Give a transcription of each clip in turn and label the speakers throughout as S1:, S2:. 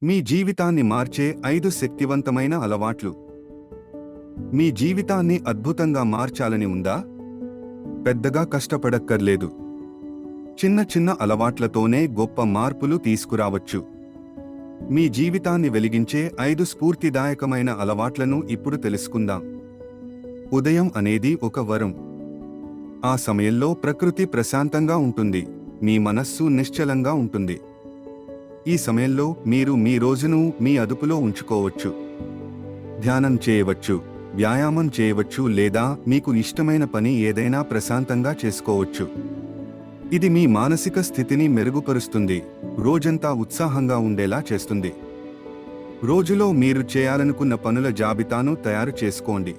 S1: మీ జీవితాన్ని మార్చే 5 శక్తివంతమైన అలవాట్లు. మీ జీవితాన్ని అద్భుతంగా మార్చాలని ఉందా? పెద్దగా కష్టపడక్కర్లేదు. చిన్న చిన్న అలవాట్లతోనే గొప్ప మార్పులు తీసుకురావచ్చు. మీ జీవితాన్ని వెలిగించే 5 స్ఫూర్తిదాయకమైన అలవాట్లను ఇప్పుడు తెలుసుకుందాం. ఉదయం అనేది ఒక వరం. ఆ సమయంలో ప్రకృతి ప్రశాంతంగా ఉంటుంది, మీ మనస్సు నిశ్చలంగా ఉంటుంది. ఈ సమయంలో మీరు మీ రోజును మీ అదుపులో ఉంచుకోవచ్చు. ధ్యానం చేయవచ్చు, వ్యాయామం చేయవచ్చు లేదా మీకు ఇష్టమైన పని ఏదైనా ప్రశాంతంగా చేసుకోవచ్చు. ఇది మీ మానసిక స్థితిని మెరుగుపరుస్తుంది, రోజంతా ఉత్సాహంగా ఉండేలా చేస్తుంది. రోజులో మీరు చేయాలనుకున్న పనుల జాబితాను తయారు చేసుకోండి.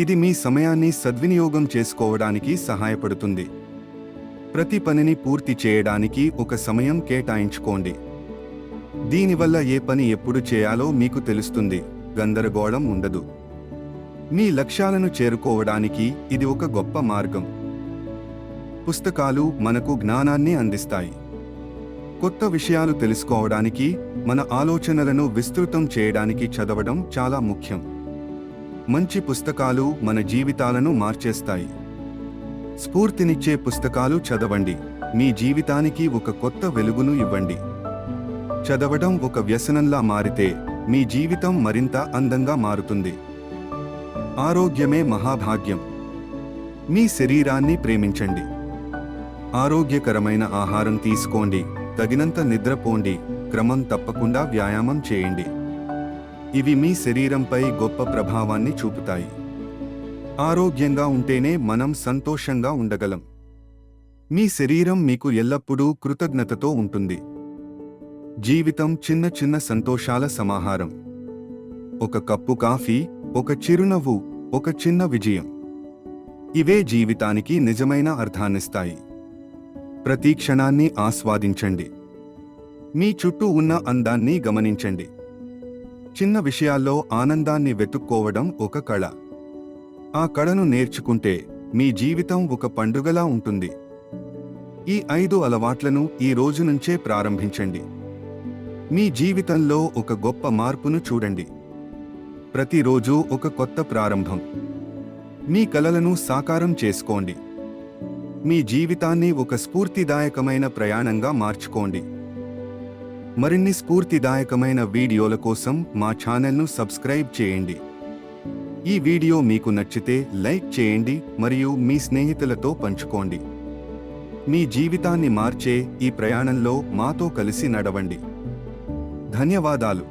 S1: ఇది మీ సమయాన్ని సద్వినియోగం చేసుకోవడానికి సహాయపడుతుంది. ప్రతి పనిని పూర్తి చేయడానికి ఒక సమయం కేటాయించుకోండి. దీనివల్ల ఏ పని ఎప్పుడు చేయాలో మీకు తెలుస్తుంది, గందరగోళం ఉండదు. మీ లక్ష్యాలను చేరుకోవడానికి ఇది ఒక గొప్ప మార్గం. పుస్తకాలు మనకు జ్ఞానాన్ని అందిస్తాయి. కొత్త విషయాలు తెలుసుకోవడానికి, మన ఆలోచనలను విస్తృతం చేయడానికి చదవడం చాలా ముఖ్యం. మంచి పుస్తకాలు మన జీవితాలను మార్చేస్తాయి. స్ఫూర్తినిచ్చే పుస్తకాలు చదవండి, మీ జీవితానికి ఒక కొత్త వెలుగును ఇవ్వండి. చదవడం ఒక వ్యసనంలా మారితే మీ జీవితం మరింత అందంగా మారుతుంది. ఆరోగ్యమే మహాభాగ్యం. మీ శరీరాన్ని ప్రేమించండి. ఆరోగ్యకరమైన ఆహారం తీసుకోండి, తగినంత నిద్రపోండి, క్రమం తప్పకుండా వ్యాయామం చేయండి. ఇవి మీ శరీరంపై గొప్ప ప్రభావాన్ని చూపుతాయి. ఆరోగ్యంగా ఉంటేనే మనం సంతోషంగా ఉండగలం. మీ శరీరం మీకు ఎల్లప్పుడూ కృతజ్ఞతతో ఉంటుంది. జీవితం చిన్న చిన్న సంతోషాల సమాహారం. ఒక కప్పు కాఫీ, ఒక చిరునవ్వు, ఒక చిన్న విజయం. ఇవే జీవితానికి నిజమైన అర్థాన్నిస్తాయి. ప్రతి క్షణాన్ని ఆస్వాదించండి. మీ చుట్టూ ఉన్న అందాన్ని గమనించండి. చిన్న విషయాల్లో ఆనందాన్ని వెతుక్కోవడం ఒక కళ. ఆ కళను నేర్చుకుంటే మీ జీవితం ఒక పండుగలా ఉంటుంది. ఈ 5 అలవాట్లను ఈ రోజు నుంచే ప్రారంభించండి. మీ జీవితంలో ఒక గొప్ప మార్పును చూడండి. ప్రతిరోజు ఒక కొత్త ప్రారంభం. మీ కలలను సాకారం చేసుకోండి. మీ జీవితాన్ని ఒక స్ఫూర్తిదాయకమైన ప్రయాణంగా మార్చుకోండి. మరిన్ని స్ఫూర్తిదాయకమైన వీడియోల కోసం మా ఛానల్ను సబ్స్క్రైబ్ చేయండి. ఈ వీడియో మీకు నచ్చితే లైక్ చేయండి మరియు మీ స్నేహితులతో పంచుకోండి. మీ జీవితాన్ని మార్చే ఈ ప్రయాణంలో మాతో కలిసి నడవండి. ధన్యవాదాలు.